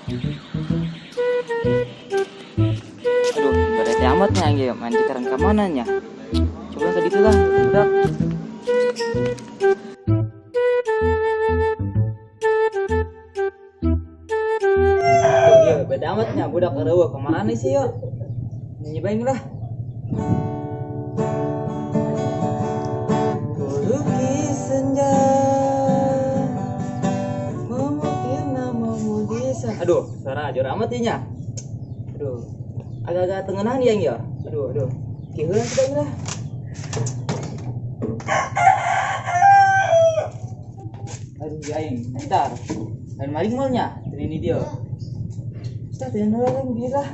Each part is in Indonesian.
Aduh, berarti amatnya ya main sekarang ke mananya. Coba ke gitu lah, udah. Aduh, iya, beda amatnya budak kerewa kemana nih sih yuk? Nyanyi baik lah. Lukis senja, memukir namamu di sana. Aduh, suara jor amat ya. Aduh, agak-agak tengenan yang ya. Aduh. Kieulan sudah lah. Aduh, aing, bentar. Dan maling malnya, ini dia. Sudah tidak nolong dia lah.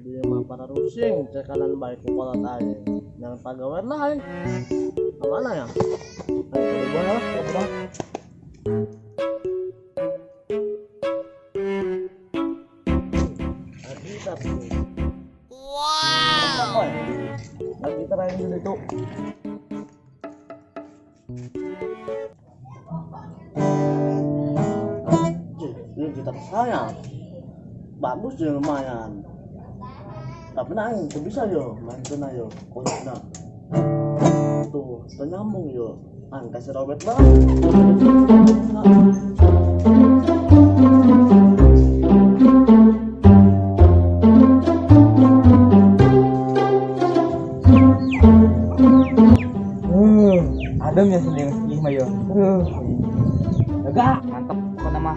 Dia mah para rusing cekalan baik kepala tadi dan pagawean lain kemana ya? Ayo gua lah udah. Kita wow lagi terakhir dulu itu ini gitar saya bagus ya lumayan. Tapi nang itu bisa yo, main sana yo, kodokna. Tuh, nyambung yo. Kasih Robert lah. Adem ya sedih mah yo. Lega, mantap apa nama?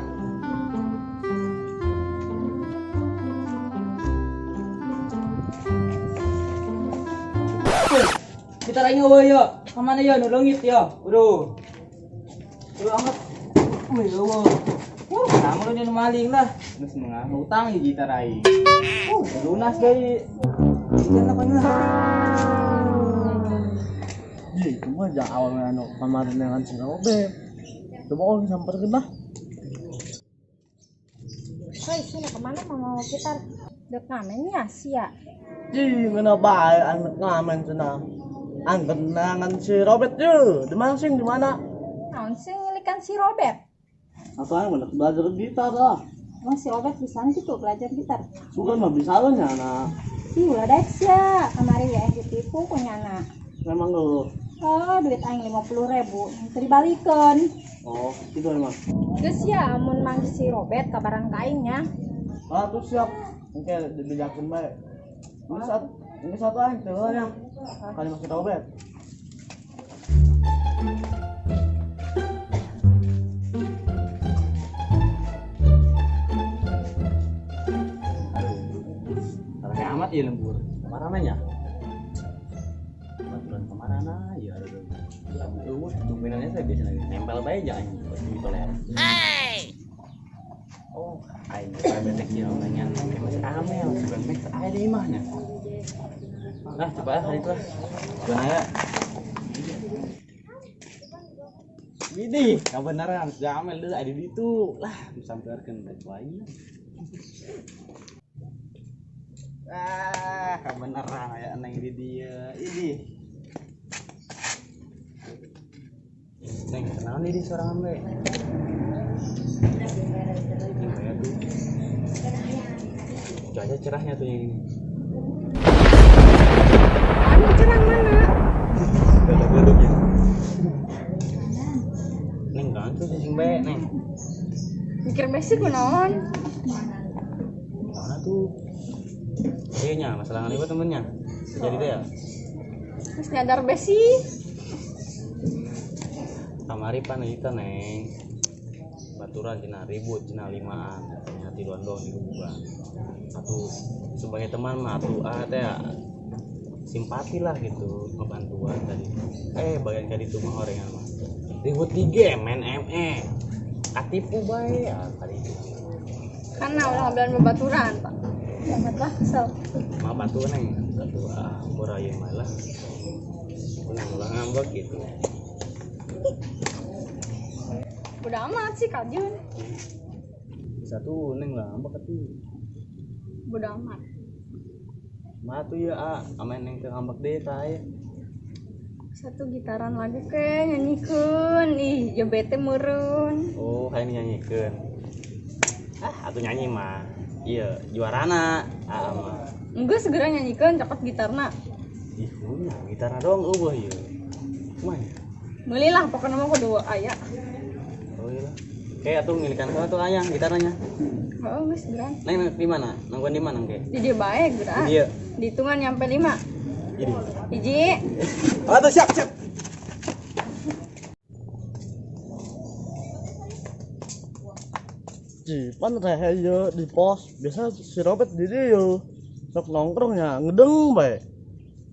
Kita lagi ngobrol yo, kemana yo, nulungit yo, udah amat, wih yo, kamu lu jadi maling lah, terus ngutang ya gitar aing, lunas dari, ikan apa nih? Ji, cuma aja awalnya anu kemarin dengan si Robert, coba orang samperin lah. Hei, sini kemana mau gitar? Dek ngamen ya, sia. Ji, kenapa anak ngamen sana? Kenangan si Robert yuk, di mana? Naon sih ngilikan si Robert? Atau yang mana belajar gitar lah? Emang si Robert bisa gitu belajar gitar? Sugan mah bisa lah nyana. Ih, ulah deks ya. Kemarin ya ditipu punya anak. Memang lu. Oh, duit aing 50.000. Itu dibalikan. Oh, itu emang. Terus ya, amun manggil si Robert kabaran kainnya. Ah, tuh siap. Oke, dibejakin baik. Ini satu aja, tuh yang kali masih Robert. Karena amat ya lembur, Kemana nanya? bulan kemarin aja, aduh, tumbenannya saya biasa lagi nempel baik jangan di toler. Oh, aing betek ya nanya masih amel, bukan max ada di imahnya. Nah, coba hari itu lah. Gimana ya? Ini, kebenaran Jamel dulu ada di itu. Lah, disampaikan lagi. Kebenaran ya neng di dia. Ini. Neng, kenal nih di seorang ambe. Gimana tuh? Cuaca cerahnya tuh yang ini. Anu cerang mana? Gelap-gelap ya. Neng kan tuh sing bae, Neng. Mikir basic kunaon? Mana tuh? Iya nya, masalah ngalibat temennya. Jadi deh ya. Terus nyadar basic. Kamari pan itu Neng. Baturan cina ribut, cina limaan. Ternyata dondong di gua. Satu sebagai teman mah tuh teh simpati lah gitu, ngebantuan tadi. Bagian kali itu mah orang yang mah ribut di game, main ME. Katipu bae ya kali itu. Karena udah ngobrol bebaturan, Pak. Dapat lah, kesel. Mah batu Neng, satu borayu malah. Ulang ngambek gitu. Udah amat sih Kajun. Satu Neng lah ngambek atuh. Udah amat. Mah tuh ya amen Neng ke ngambek deh tah. Satu gitaran lagu ke nyanyikeun. Ih, ya bete meureun. Oh kayak nyanyikan. Atuh nyanyi mah iya juarana mah. Enggeus segera nyanyikeun cepet gitarna. Ih punya gitarna dong eueuh ieu. Kumaha? Meuli lah pokoknya mah kudu aya. Oh iya. Kayak atuh milikan sana tuh ayang gitarnya. Heeh, geus segera. Neng di mana? Nangguan di mana ge? Di dieu bae geura. Iya. Dihitungan nyampe 5. Jadi. Hiji. Atuh siap. Jipan rehe ieu di pos. Biasa si Robert di dieu. Sok nongkrongnya ngedeng bae.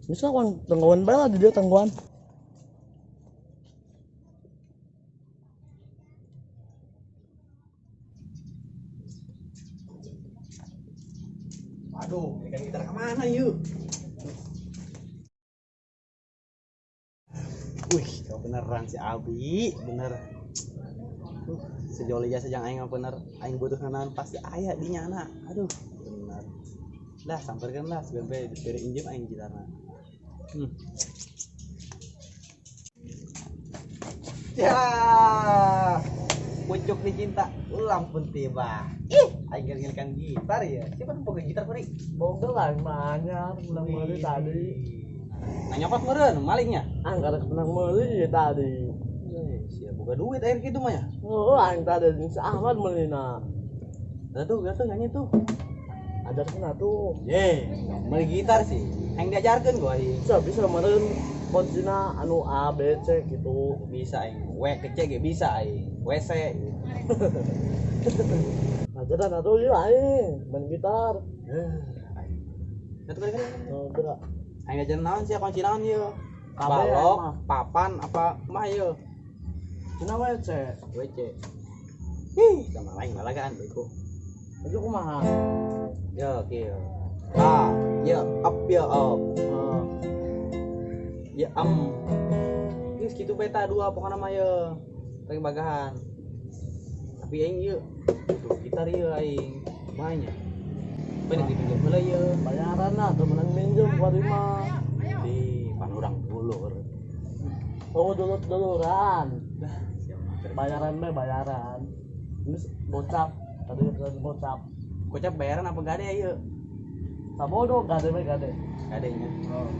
Bisa kan tangguan bae lah di dieu tangguan. Aduh, milikan gitar kemana yuk? Wih, kau beneran si Abi, bener. Sejoli jasa jangan aing bener, aing butuh nanan pasti aya di nyana. Aduh, bener. Dah samperkeun lah sebentar dari injem aing gitarna. Ya, pucuk dicinta ulang pun tiba. Aing ngelikan gitar ya. Siapa tuh pakai gitar kuring? Boga lah manyar menang meuli tadi. Nah nyokot meureun malingnya. Anggar menang meuli ya tadi. Siap boga duit air gitu mah ya. Oh, aing tadi jeung si Ahmad meulina. Tuh nyanyi tuh. Ajarkeun atuh. Meuli gitar sih. Aing diajarkeun gua ieu. Bisa meureun kuncinya anu A B C gitu. Bisa aing. W ke C ge bisa aing. WC. Ajaran atuh ieu aing main gitar. Satu kali. Oh, geura. Aing diajaran naon sih kunci naon ieu? Kabeh Balok, mah. papan apa mah ieu? Cina WC. WC. Sama lain malagan bego. Itu kumaha? Ya, kieu. Ya, up. Ya, Geus kitu beta dua pokona mah ye. Paling bagahan. Tapi aing ieu gitar ieu aing banyak. Bener dipinjam heula ieu. Bayaran lah tuh menang minjem buat lima. Di panurang dulur. Oh, duluran. Bayaran. Ini gocap. Tadi kan gocap. Gocap bayaran apa gade ieu? Sabodo gade. Gadenya. Oh.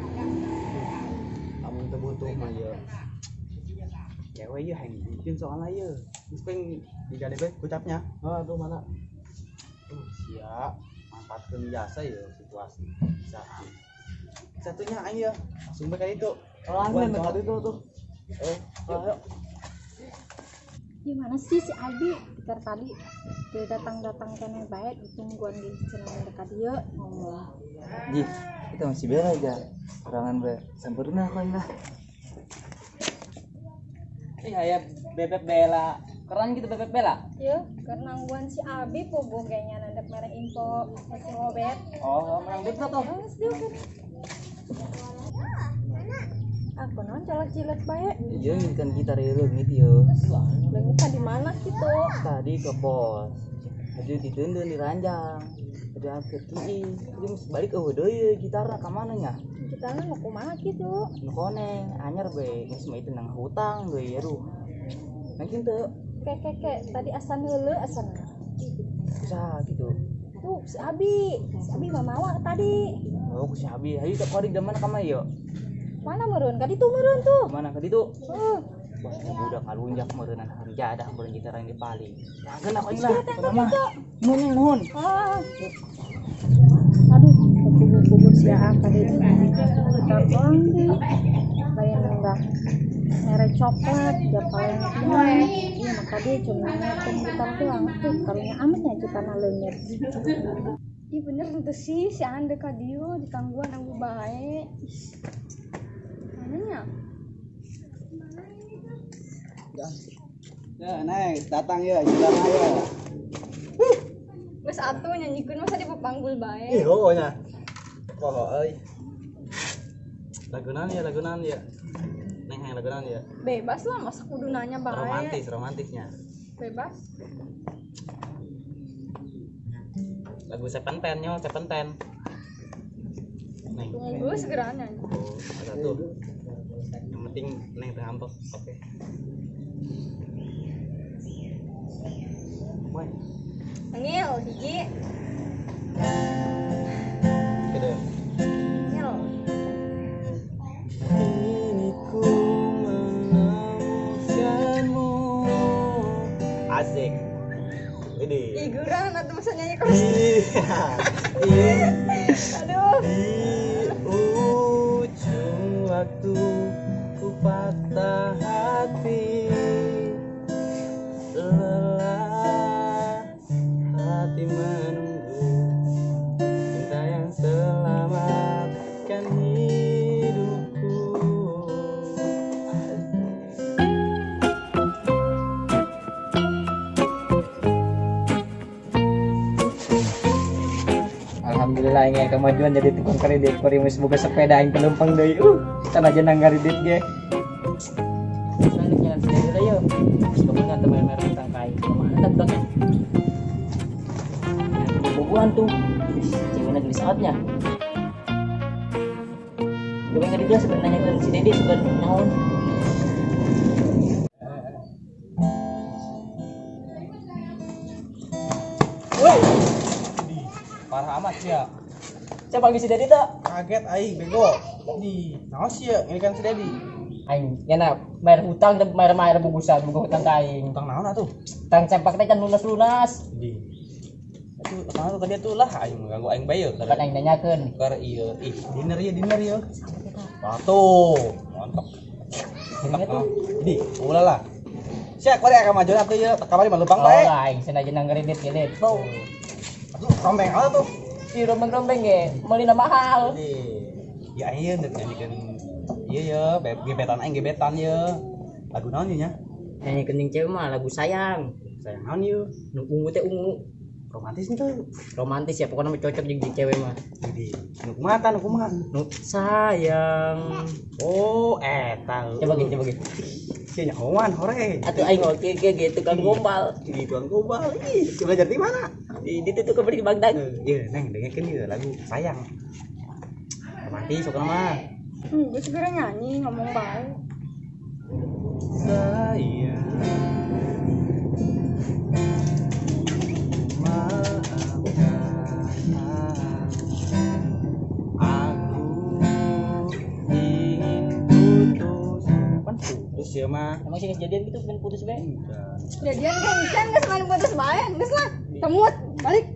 Amun teu butuh mah ieu. Cewek ieu hayang bikin soalna ieu. Geus pengen digade bae gocapnya. Tuh mana? Siap. Manfaatkeun jasa ieu situasi. Bisa. Satunya aing ieu. Langsung bae ka ditu. Angin tadi tuh. Ayo. Gimana sih si Abi? Pikir tadi dia datang kene bae ditungguan di cenah dekat dia ngomong. Ji, kita masih bela aja. Serangan be, samperin aku lah. Aya bebek bela. Keren gitu bebek bela. Ya, karena ngguan si Abi pogo kayaknya nandak merek info si Robert. Oh, menang betul tuh. Geus dieu kan. Aku non colok-cilek bae. Iya, kan gitar itu gitu yo. Leungit di mana gitu? Tadi ke pos. Jadi ditundun di ranjang. Jadi angkat kiri. Jadi mesti balik deui gitarna ka mana nya? Kita mau kumaha gitu. Nu koneng anyar be, geus mah itu nang hutang deui ya ruh. Nang kitu Kek tadi asan heuleu asan. bisa gitu. Tuh si Abi mah mawa tadi. Oh, ku si Abi, hayu tak kori da mana ka mah yo? Mana meureun? Ka ditu meureun tuh. Mana ka ditu? Heuh. Wah, budak kalunjak meureunan harjadah beureun gitar yang dipaling. Nah, kan aku lah. Kenapa? Nuhun. Ah. Aduh, kubur siapa deh itu. Kita doang deh. Lain enggak. Merek coklat, dia paling enak. Iya, maka dia cuma nyetem gitar doang. Tuh, karunya amatnya kita leungit. Iya bener itu sih, si ande ka dieu ditangguan aku bae. Mananya? Ya, naik datang ya, gitar ya. Geus atuh nyanyikeun masa di papanggul bae. Iya nya. Poho euy. Lagunan ya. Neng hayang lagunan ya. Bebas lah, masa kudu nanya bae. Romantisnya. Bebas. Lagu Seven Ten. Neng. Tunggu segera nyanyi. Oh, ada tuh. Yang penting neng teh ambek. Oke. Woi, Ngil, hiji. gede. Ngil. Kini ku menemukanmu. Asik. Ini. Ih, gurang atau masa nyanyi kelas. Iya. Aduh. Di ujung waktu ku patah hati, lelah hati menunggu cinta yang selamatkan hidupku. Alhamdulillah ini kemajuan jadi tukang kredit kurimus boga sepeda yang penumpang deui. Can aja nang kredit ge. Sangat jalan sendiri lah yuk. Kemudian teman merah tentang kain. Kemana tak tuh? Bubuan tuh. Ceweknya di saatnya. Gue nggak dia sebenarnya kan si Dede sebenarnya naon. Parah amat ya. Siapa lagi si Dede tuh? Kaget aing bego. Di naos ya ini kan si Dedi. Aing kena bayar hutang dan bayar bugusan buku hutang kain. Tentang naon atuh? Tang sempak teh kan lunas. Di. Itu naon ka dia tuh lah aing ganggu aing bae yeuh. Kan aing nanyakeun. Keur ieu ih dinner ya. Tuh, mantap. Ini tuh. Di, ulah lah. Sia kore akan maju atuh ieu, kamari mah lupang Oh bae. lah aing cenah jenang kredit gede. Tuh. Atuh rombeng atuh tuh. Si rombeng-rombeng ge meulina mahal. Di. Ya aing deuk nyanyikeun ieu ya, gebetan aing gebetan ya. Lagu naon ieu nya? Nyanyi kencing cewek mah lagu sayang. Sayang naon ieu? Nu ungu teh ungu. Romantis ente. Romantis ya pokoknya mah cocok jeung cewek mah. Di. Nu kumaha? Nu sayang. Oh, eta. Coba ge. Sia nyahoan hore. Atuh aing oke ge tukang gombal. Di tuan gobal. Ih, belajar di mana? Di ditu tuh beli di Bagdad. Iya, neng dengerin ieu lagu sayang. Romantis sok mah. Gue segera nyanyi ngomong baik. Sayang. Maafkan aku ingin putus. Kapan putus ya mah? Emang sih kejadian gitu pengen putus bae. Enggak. Jadian kan geus main putus bae, geus lah. Temut, balik.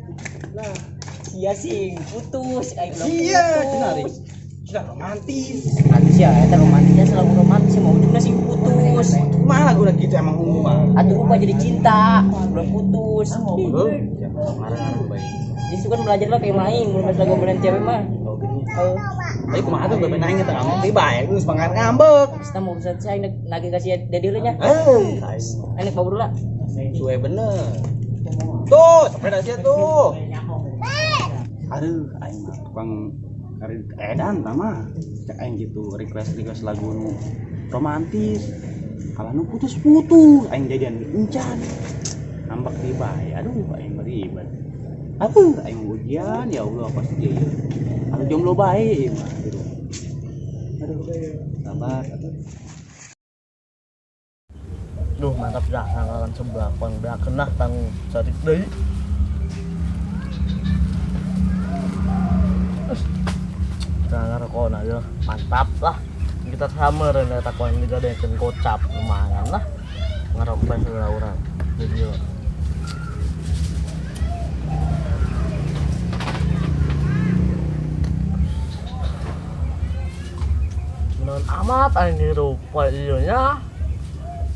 Lah, sia sing putus aing belum Iya, putus. cenah Riz. Sudah romantis. Romantis ya, eta romantisnya selalu romantis mau ujungnya sih putus. Kumaha lagu gitu emang ungu mah. Atuh ubah jadi cinta, belum putus. Oh, ya ngarang baik. Jadi suka belajar lah kayak main, belum bisa ngomongin cewek mah. Oh, gini. Tapi kumaha tuh bener nanya teh ngomong ti bae geus pangar ngambek. Kita mau bisa saya nagih kasih dedi nya. Enak bawa lah. Suwe bener. Tuh, sepeda sia tuh. Aduh, aing mah tukang kredit edan tama. Cek aing gitu request lagu nu romantis. Kalau nu putus aing jadian encan. Nambak di bae. Aduh, aing beribad. Aduh, aing ujian ya Allah pasti. Kalau jomblo bae mah gitu. Aduh, sabar atuh. Duh mantap dah anggaran sebelah pang dah kena tang sadik deui. Nah, rokona ya mantap lah. Kita samer eta koin digadekeun gocap lumayan lah. Ngarok bae heula urang. Video. Menawan amat anjing rupa ieu nya.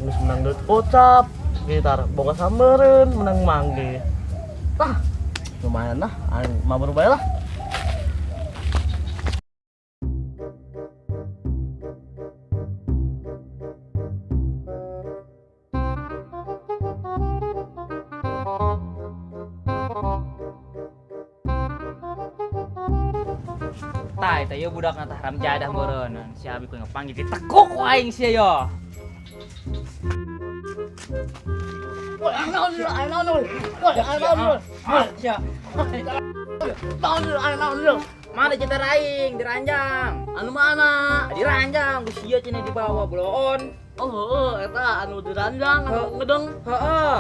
Geus menang deut gocap, gitar boga sameureun menang mangge. Tah, lumayan lah, aing mabur bae lah. Tah eta ieu budak tah ramjadah meureun. Si abi ku ngapanggil ditekuk ku aing sia yo. Wah, naon. Wah, naon. Wah, sia. Tahun dia anak dia. Mana gitar aing di ranjang. Anu mana? Di ranjang ku sia cenah di bawah bloon. Oh, eta anu di ranjang, anu ngedeng. Heeh.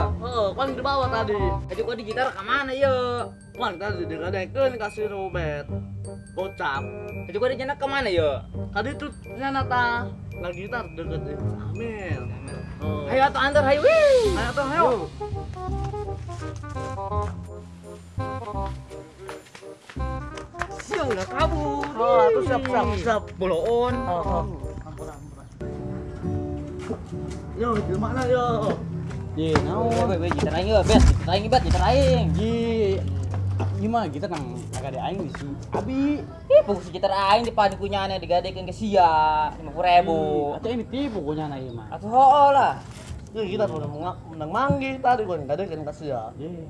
Kan di bawah tadi. Aja kok di gitar ka mana ye? Kan tadi digadekeun kasih Robert. Bocap. Aja kok di cenah ka mana ye? Tadi tuh nyana ta. Lagi gitar deket di Amel. Oh. Ayo atuh antar hayu. Wih. Ayo tuh, ayo. Sia udah kabur. Oh, tuh siap. Bloon. Ampura. Yo, di mana yo? Ji, Weh, gitar aing ye, bet. Gitar aing bet, gitar aing. Ji, gimana kita nang agak ada aing di si Abi. Ih, fokus gitar aing di padi kunyana digadekeun ke sia 50.000. Atau ini tipu punya na ieu mah. Atuh hooh lah. Yo, kita udah menang manggih tadi gua gadekeun kasih ya. Ji.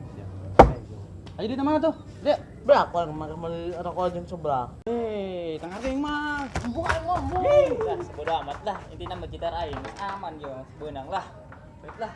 Ayo di mana tuh? Dek. Berapa kemarin ada kojeng sebelah? Tengah ring mah. Dah, sebodo amat lah. Intina mah gitar aing aman yo, sebeunang lah. Baiklah.